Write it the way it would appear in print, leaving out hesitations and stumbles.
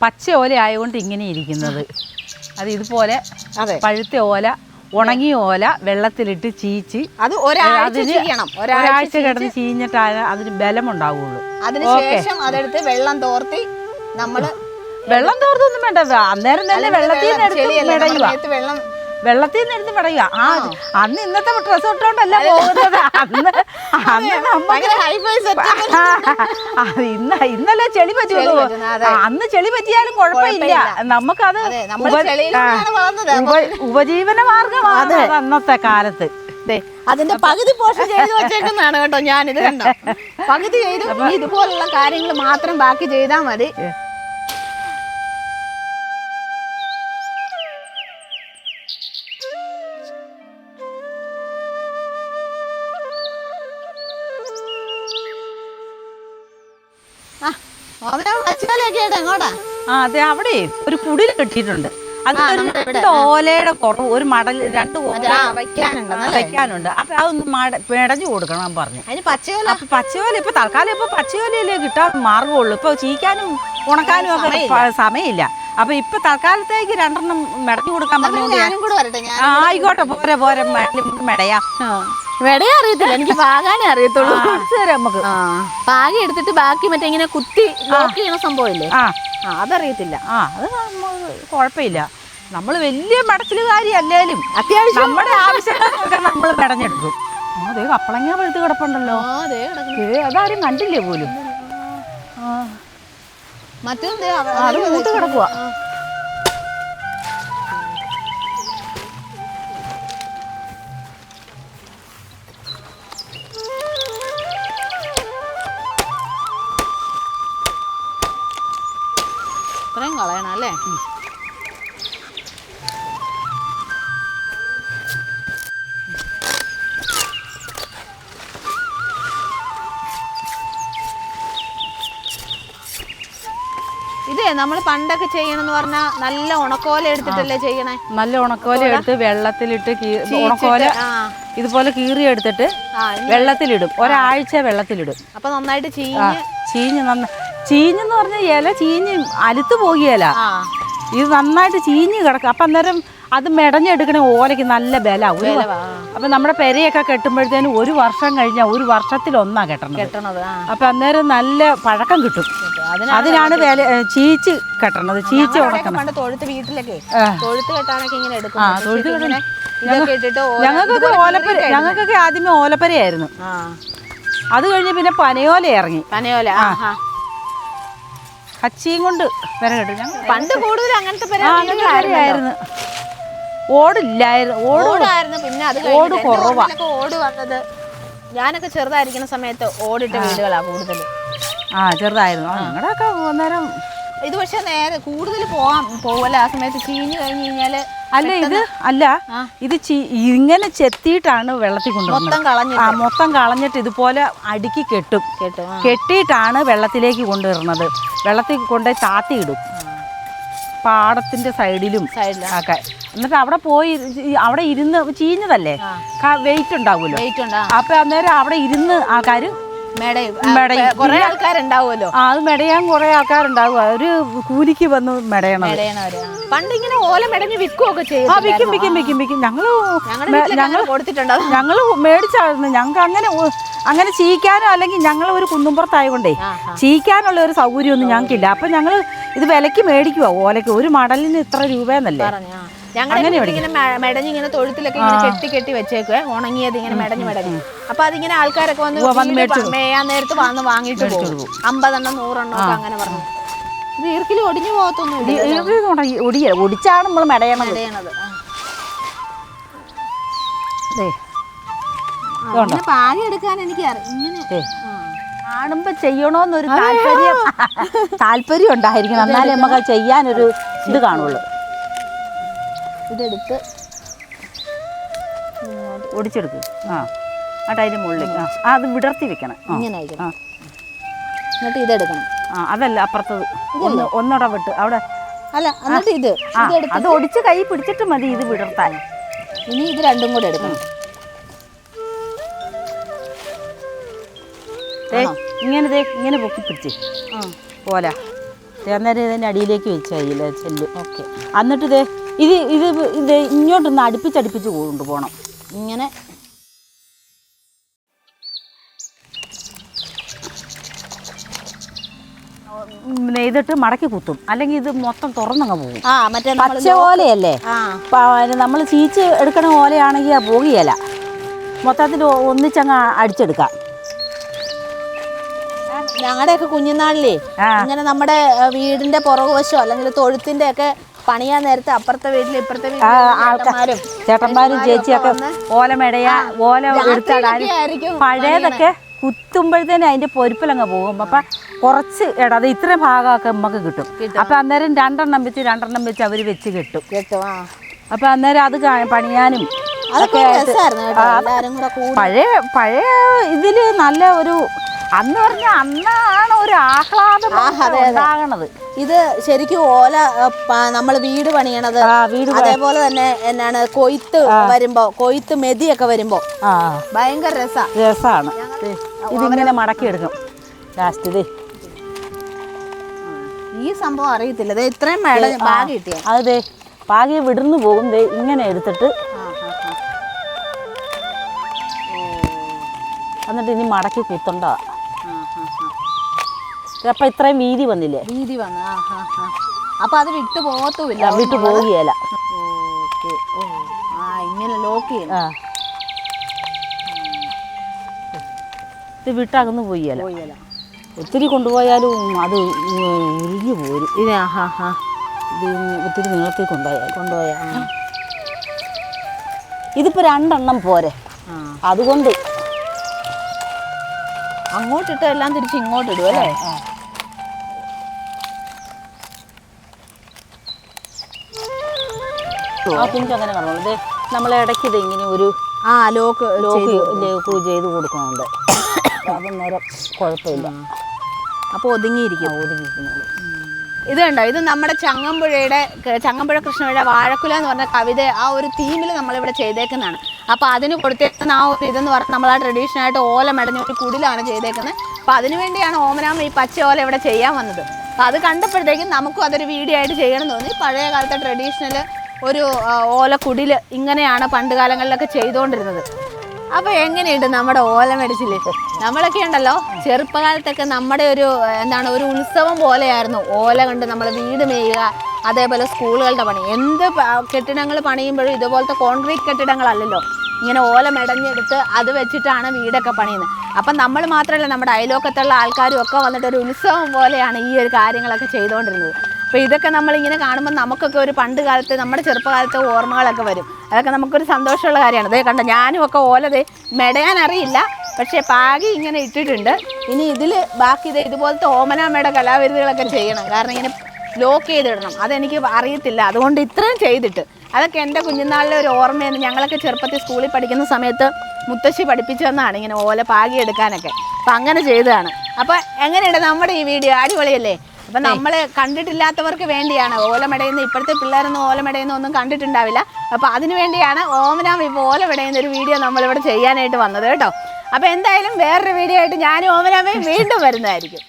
പച്ച ഓല ആയതുകൊണ്ട് ഇങ്ങനെ ഇരിക്കുന്നത്. അത് ഇതുപോലെ പഴുത്ത ഓല, ഉണങ്ങിയ ഓല വെള്ളത്തിലിട്ട് ചീച്ച് അത് ഒരാഴ്ച കിടന്ന് ചീഞ്ഞിട്ടാണ് അതിന് ബലമുണ്ടാവുള്ളൂ. അതിനുശേഷം അതെടുത്ത് വെള്ളം തോർത്തി നമ്മള് വെള്ളം തോർത്തൊന്നും വേണ്ട, അന്നേരം തന്നെ വെള്ളത്തിൽ നിന്ന് എടുത്ത് വെള്ളത്തിൽ നിന്ന് എടുത്ത് വിടയുക. അന്ന് ഇന്നത്തെ ഡ്രസ് ഇട്ടോണ്ടല്ല പോകുന്നത്. ഇന്നലെ ചെളി പറ്റുള്ളൂ. അന്ന് ചെളി പറ്റിയാലും കുഴപ്പമില്ല, നമുക്കത് ഉപജീവന മാർഗമാണ് അന്നത്തെ കാലത്ത്. അതിന്റെ പകുതി പോഷൻ ചെയ്ത് വെച്ചേക്കുന്നതാണ് കേട്ടോ ഞാനിത്. കണ്ടോ, പകുതി ചെയ്തു. ഇതുപോലുള്ള കാര്യങ്ങൾ മാത്രം ബാക്കി ചെയ്താൽ മതി. അതെ, അവിടെ ഒരു കുടിൽ കെട്ടിയിട്ടുണ്ട്. അത് ഓലയുടെ കുറവ്, ഒരു മടൽ 2 വെക്കാനുണ്ട്. അപ്പൊ അതൊന്ന് മെടഞ്ഞു കൊടുക്കണം പറഞ്ഞു. പച്ചയോല ഇപ്പൊ തൽക്കാലം ഇപ്പൊ പച്ചയോലയിലേ കിട്ടാൻ മാർഗമുള്ളൂ. ഇപ്പൊ ചീക്കാനും ഉണക്കാനും ഒക്കെ സമയമില്ല. അപ്പൊ ഇപ്പൊ തൽക്കാലത്തേക്ക് 2 മെടഞ്ഞു കൊടുക്കാൻ പറഞ്ഞു. ആയിക്കോട്ടെ, പോരെ മെടയാ. വെടയെ അറിയത്തില്ല, എനിക്ക് പാകാനേ അറിയത്തുള്ളൂ. നമുക്ക് പാകി എടുത്തിട്ട് ബാക്കി മറ്റേ ഇങ്ങനെ കുത്തി ലോക്ക് ചെയ്യണ സംഭവമില്ലേ, അതറിയത്തില്ല. അത് കുഴപ്പമില്ല. നമ്മൾ വലിയ മെടച്ചിലുകാരിയല്ലേലും അത്യാവശ്യം നമ്മുടെ ആവശ്യങ്ങളൊക്കെ നമ്മൾ മെടഞ്ഞെടുക്കും. അതേ കപ്പളങ്ങ പഴുത്ത് കിടപ്പുണ്ടല്ലോ, അതാരും കണ്ടില്ലേ പോലും. മറ്റേ അത് മൂത്ത് കിടക്കുക. ഇത്രയും കളയണം അല്ലേ? ഇതേ നമ്മൾ പണ്ടൊക്കെ ചെയ്യണമെന്ന് പറഞ്ഞാൽ നല്ല ഉണക്കോല എടുത്തിട്ടല്ലേ ചെയ്യണേ. നല്ല ഉണക്കോല എടുത്ത് വെള്ളത്തിലിട്ട് ഉണക്കോല ഇതുപോലെ കീറി എടുത്തിട്ട് വെള്ളത്തിലിടും. ഒരാഴ്ച വെള്ളത്തിലിടും. അപ്പൊ നന്നായിട്ട് ചീഞ്ഞെന്ന് പറഞ്ഞാൽ ഇല ചീഞ്ഞ് അലുത്ത് പോകുകയല്ല, ഇത് നന്നായിട്ട് ചീഞ്ഞ് കിടക്കും. അപ്പം അന്നേരം അത് മെടഞ്ഞെടുക്കണ ഓലയ്ക്ക് നല്ല ബലമാവും. അപ്പം നമ്മുടെ പെരയൊക്കെ കെട്ടുമ്പോഴത്തേനും 1 വർഷം കഴിഞ്ഞാൽ 1 വർഷത്തിലൊന്നാ കെട്ടണത്. അപ്പം അന്നേരം നല്ല പഴക്കം കിട്ടും. അതിനാണ് ചീച്ച് കെട്ടണത്, ചീച്ച് ഉണക്കണം. ഞങ്ങൾക്കൊക്കെ ആദ്യമേ ഓലപ്പരയായിരുന്നു. അത് കഴിഞ്ഞ് പിന്നെ പനയോല ഇറങ്ങി. കച്ചിയും കൊണ്ട് പെര കെട്ടും. പണ്ട് കൂടുതൽ അങ്ങനത്തെ പെരയായിരുന്നു. ഓടില്ലായിരുന്നു, പിന്നെ അത് ഓട് കുറവാ. ഓട് വന്നത് ഞാനൊക്കെ ചെറുതായിരിക്കുന്ന സമയത്ത് ഓടിട്ട വീടുകളാ കൂടുതൽ. ചെറുതായിരുന്നു ഞങ്ങളുടെ ഒക്കെ അന്നേരം. ഇത് പക്ഷെ നേരെ കൂടുതൽ പോവല്ല ആ സമയത്ത് ചീഞ്ഞു കഴിഞ്ഞ് കഴിഞ്ഞാല്. ഇത് ഇങ്ങനെ ചെത്തിയിട്ടാണ് വെള്ളത്തിൽ കൊണ്ടുവരുന്നത്. മൊത്തം കളഞ്ഞിട്ട് ഇതുപോലെ അടുക്കി കെട്ടിയിട്ടാണ് വെള്ളത്തിലേക്ക് കൊണ്ടുവരുന്നത്. വെള്ളത്തിൽ കൊണ്ടുപോയി താത്തിയിടും പാടത്തിന്റെ സൈഡിലും ഒക്കെ. എന്നിട്ട് അവിടെ പോയി അവിടെ ഇരുന്ന് ചീഞ്ഞതല്ലേ, വെയിറ്റ് ഉണ്ടാവുമല്ലോ. അപ്പൊ അന്നേരം അവിടെ ഇരുന്ന് ആൾക്കാർ കുറെ ആൾക്കാരുണ്ടാവുമല്ലോ. അത് മെടയാൻ കുറെ ആൾക്കാരുണ്ടാവും. ഒരു കൂലിക്ക് വന്ന് മെടയണം. പണ്ട് ഇങ്ങനെ ഓല മെടഞ്ഞ് വിൽക്കുകയൊക്കെ ചെയ്യും. വിൽക്കും. ഞങ്ങള് മേടിച്ചായിരുന്നു. ഞങ്ങൾക്ക് അങ്ങനെ ചീക്കാനോ, അല്ലെങ്കിൽ ഞങ്ങൾ ഒരു കുന്നുംപുറത്തായതുകൊണ്ടേ ചീക്കാനുള്ള ഒരു സൗകര്യമൊന്നും ഞങ്ങൾക്കില്ല. അപ്പൊ ഞങ്ങള് ഇത് വിലക്ക് മേടിക്കുവാ. ഓലക്ക് ഒരു മടലിന് ഇത്ര രൂപയെന്നല്ലേ. ഞങ്ങളിങ്ങനെ മെടഞ്ഞിങ്ങനെ തൊഴുത്തിലൊക്കെ ഇങ്ങനെ കെട്ടി വെച്ചേക്കുവേ, ഉണങ്ങിയത് ഇങ്ങനെ മെടഞ്ഞ്. അപ്പൊ അതിങ്ങനെ ആൾക്കാരൊക്കെ വന്ന് മേയാൻ നേരത്ത് വന്ന് വാങ്ങിയിട്ട് പോകും. 50 എണ്ണം 100 എണ്ണം ഒക്കെ അങ്ങനെ പറഞ്ഞു. ഇത് ഈർക്കിൽ ഒടിഞ്ഞു പോകത്തൊന്നും ഒടിച്ചാണ് നമ്മൾ മെടയണത്. പാനി എടുക്കാൻ എനിക്ക് ഇങ്ങനെ കാണുമ്പോ ചെയ്യണോന്നൊരു താല്പര്യം ഉണ്ടായിരിക്കണം. എന്നാലേ നമുക്ക് ചെയ്യാനൊരു ഇത് കാണുള്ളൂ. ഇതെടുത്ത് ഒടിച്ചെടുക്കും. അതിൻ്റെ മുകളിൽ അത് വിടർത്തി വെക്കണം. ഇങ്ങനെ എന്നിട്ട് ഇതെടുക്കണം. അതല്ല അപ്പുറത്തത് ഒന്നോടെ വിട്ട് അവിടെ അല്ല. എന്നിട്ട് അത് ഒടിച്ച് കൈ പിടിച്ചിട്ട് മതി ഇത് വിടർത്താൻ. ഇനി ഇത് രണ്ടും കൂടെ എടുക്കണം. ഇങ്ങനെ പൊക്കി പിടിച്ച് പോലെ അന്നേരം ഇതിൻ്റെ അടിയിലേക്ക് വെച്ചാൽ ചെല്ലും. ഓക്കെ. എന്നിട്ട് ഇത് ഇങ്ങോട്ടൊന്ന് അടുപ്പിച്ചടുപ്പിച്ച് കൊണ്ടുപോകണം. ഇങ്ങനെ നെയ്തിട്ട് മടക്കി കുത്തും, അല്ലെങ്കിൽ ഇത് മൊത്തം തുറന്നങ്ങ് പോകും. മറ്റേ പച്ച ഓലയല്ലേ, നമ്മൾ ചീച്ച് എടുക്കണ ഓലയാണെങ്കിൽ ആ പോകുകയില്ല, മൊത്തത്തിൽ ഒന്നിച്ചങ്ങ് അടിച്ചെടുക്കാം. ഞങ്ങളുടെയൊക്കെ കുഞ്ഞുനാളിലേ ഇങ്ങനെ നമ്മുടെ വീടിന്റെ പുറകുവശോ അല്ലെങ്കിൽ തൊഴുത്തിന്റെ ഒക്കെ പണിയാൻ നേരത്തെ അപ്പുറത്തെ വീട്ടിൽ ഇപ്പുറത്തെ ചേട്ടന്മാരും ചേച്ചിയൊക്കെ ഓല എടുത്താലും പഴയതൊക്കെ കുത്തുമ്പോഴത്തേനും അതിന്റെ പൊരിപ്പിലങ്ങ് പോകും. അപ്പം കുറച്ച് അത് ഇത്ര ഭാഗമൊക്കെ നമുക്ക് കിട്ടും. അപ്പം അന്നേരം രണ്ടെണ്ണം വെച്ച് അവർ വെച്ച് കെട്ടും. അപ്പം അന്നേരം അത് പണിയാനും പഴയ ഇതില് നല്ല ഒരു അന്ന് പറഞ്ഞാൽ അന്നാണ് ഒരു ആഹ്ലാദം ഉണ്ടാകണത്. ഇത് ശരിക്കും ഓല നമ്മൾ വീട് പണിയണത്, അതേപോലെ തന്നെ എന്നാണ് കൊയ്ത്ത് വരുമ്പോ, കൊയ്ത്ത് മെതിയൊക്കെ വരുമ്പോ ഭയങ്കര രസാണ്. ഇതിങ്ങനെ മടക്കിയെടുക്കും ലാസ്റ്റ്. ഇത് ഈ സംഭവം അറിയത്തില്ല, ഇത്രയും ബാഗ് കിട്ടിയ അതെ പാകെ വിടർന്നു പോകും. ഇങ്ങനെ എടുത്തിട്ട് എന്നിട്ട് ഇനി മടക്കി കുത്തണ്ട. അപ്പൊ ഇത്രയും വീതി വന്നില്ലേ? വീതി വന്നു. അപ്പൊ അത് വിട്ടു പോകത്തുമില്ല, വിട്ടു പോവുകയല്ല. ഇങ്ങനെ ലോക്ക് ചെയ്യണം. ഇത് വിട്ടകന്ന് പോയല്ല, ഒത്തിരി കൊണ്ടുപോയാലും അത് ഉരുങ്ങി പോരും. ഇത് ഒത്തിരി നീളത്തിൽ കൊണ്ടുപോയാൽ ഇതിപ്പോ രണ്ടെണ്ണം പോരെ, അതുകൊണ്ട് അങ്ങോട്ടിട്ട് എല്ലാം തിരിച്ച് ഇങ്ങോട്ട് ഇടും അല്ലേ? ആ കുഞ്ച് അങ്ങനെ കാണുള്ളൂ. ഇത് നമ്മളെ ഇടയ്ക്ക് ഇത് ഇങ്ങനെ ഒരു ലോക്ക് ചെയ്ത് കൊടുക്കുന്നുണ്ട്. അതൊന്നേരം കുഴപ്പമില്ല. അപ്പോൾ ഒതുങ്ങിയിരിക്കുന്നുള്ളൂ. ഇത് കണ്ടോ, ഇത് നമ്മുടെ ചങ്ങമ്പുഴ കൃഷ്ണയുടെ വാഴക്കുല എന്ന് പറഞ്ഞ കവിത ആ ഒരു തീമിൽ നമ്മളിവിടെ ചെയ്തേക്കുന്നതാണ്. അപ്പോൾ അതിന് കൊടുത്തേക്കുന്ന ആ ഒരു ഇതെന്ന് പറഞ്ഞാൽ നമ്മൾ ആ ട്രഡീഷണലായിട്ട് ഓല മെടഞ്ഞ ഒരു കുടിലാണ് ചെയ്തേക്കുന്നത്. അപ്പോൾ അതിനുവേണ്ടിയാണ് ഓമനാമ്മ ഈ പച്ച ഓല ഇവിടെ ചെയ്യാൻ വന്നത്. അപ്പോൾ അത് കണ്ടപ്പോഴത്തേക്കും നമുക്കും അതൊരു വീഡിയോ ആയിട്ട് ചെയ്യണം തോന്നി. പഴയ കാലത്തെ ട്രഡീഷണൽ ഒരു ഓലക്കുടിൽ ഇങ്ങനെയാണ് പണ്ട് കാലങ്ങളിലൊക്കെ ചെയ്തുകൊണ്ടിരുന്നത്. അപ്പോൾ എങ്ങനെയുണ്ട് നമ്മുടെ ഓല മെടിച്ചില്? നമ്മളൊക്കെ ഉണ്ടല്ലോ ചെറുപ്പകാലത്തൊക്കെ നമ്മുടെ ഒരു ഒരു ഉത്സവം പോലെയായിരുന്നു ഓല കണ്ട് നമ്മൾ വീട് മേയുക, അതേപോലെ സ്കൂളുകളുടെ പണി. എന്ത് കെട്ടിടങ്ങൾ പണിയുമ്പോഴും ഇതുപോലത്തെ കോൺക്രീറ്റ് കെട്ടിടങ്ങളല്ലല്ലോ, ഇങ്ങനെ ഓല മെടഞ്ഞെടുത്ത് അത് വെച്ചിട്ടാണ് വീടൊക്കെ പണിയുന്നത്. അപ്പം നമ്മൾ മാത്രമല്ല, നമ്മുടെ അയലോക്കത്തുള്ള ആൾക്കാരും ഒക്കെ വന്നിട്ട് ഒരു ഉത്സവം പോലെയാണ് ഈ ഒരു കാര്യങ്ങളൊക്കെ ചെയ്തുകൊണ്ടിരുന്നത്. അപ്പോൾ ഇതൊക്കെ നമ്മളിങ്ങനെ കാണുമ്പോൾ നമുക്കൊക്കെ ഒരു പണ്ട് കാലത്ത് നമ്മുടെ ചെറുപ്പകാലത്തെ ഓർമ്മകളൊക്കെ വരും. അതൊക്കെ നമുക്കൊരു സന്തോഷമുള്ള കാര്യമാണ്. അതേ കണ്ടോ, ഞാനും ഒക്കെ ഓല മെടയാൻ അറിയില്ല, പക്ഷേ പാകി ഇങ്ങനെ ഇട്ടിട്ടുണ്ട്. ഇനി ഇതിൽ ബാക്കി ഇതുപോലത്തെ ഓമനാമ്മയുടെ കലാവിരുതുകളൊക്കെ ചെയ്യണം. കാരണം ഇങ്ങനെ ലോക്ക് ചെയ്തിടണം, അതെനിക്ക് അറിയത്തില്ല. അതുകൊണ്ട് ഇത്രയും ചെയ്തിട്ട് അതൊക്കെ എൻ്റെ കുഞ്ഞുനാളിലെ ഒരു ഓർമ്മയാണ്. ഞങ്ങളൊക്കെ ചെറുപ്പത്തിൽ സ്കൂളിൽ പഠിക്കുന്ന സമയത്ത് മുത്തശ്ശി പഠിപ്പിച്ചതെന്നാണ് ഇങ്ങനെ ഓല പാകി എടുക്കാനൊക്കെ. അപ്പം അങ്ങനെ ചെയ്തതാണ്. അപ്പോൾ എങ്ങനെയുണ്ട് നമ്മുടെ ഈ വീഡിയോ? അടിപൊളിയല്ലേ? അപ്പം നമ്മൾ കണ്ടിട്ടില്ലാത്തവർക്ക് വേണ്ടിയാണ്. ഓലമെടയുന്ന ഇപ്പോഴത്തെ പിള്ളേരൊന്നും ഓലമെടയുന്ന ഒന്നും കണ്ടിട്ടുണ്ടാവില്ല. അപ്പോൾ അതിനു വേണ്ടിയാണ് ഓമനാമ്മ ഇപ്പോൾ ഓലമെടയുന്ന ഒരു വീഡിയോ നമ്മളിവിടെ ചെയ്യാനായിട്ട് വന്നത് കേട്ടോ. അപ്പോൾ എന്തായാലും വേറൊരു വീഡിയോ ആയിട്ട് ഞാനും ഓമനാമ്മയും വീണ്ടും വരുന്നതായിരിക്കും.